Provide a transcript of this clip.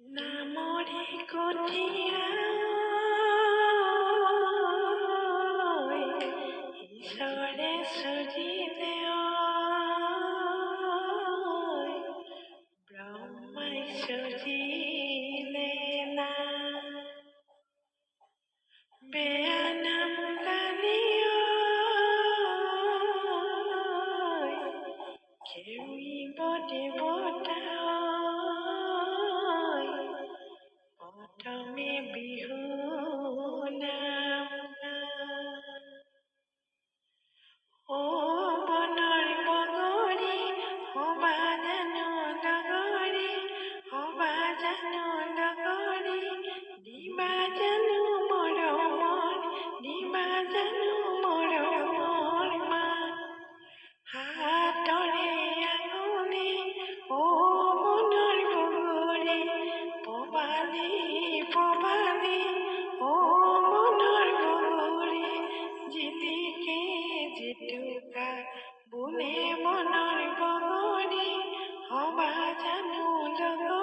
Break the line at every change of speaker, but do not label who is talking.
নামৰে কঠীয়া ঈশ্বৰে চজিলে ব্ৰহ্মাই চজিলে না বেয়া নাম গালি খেউৰিব দেৱতা প্ৰথমে বিহু নাম ও বনৰ বগৰী হবা জানো লগৰী হবা জানো লগৰী দিবা জানো মৰমৰ দিবা জানো মৰমৰ মান হাতৰে আঙুলি ও বনৰ বগৰী পবালি পবালি ও বনৰ বগৰী জিলিকে জেতুকা বোলে বনৰ বগৰী হবা জানো লগৰী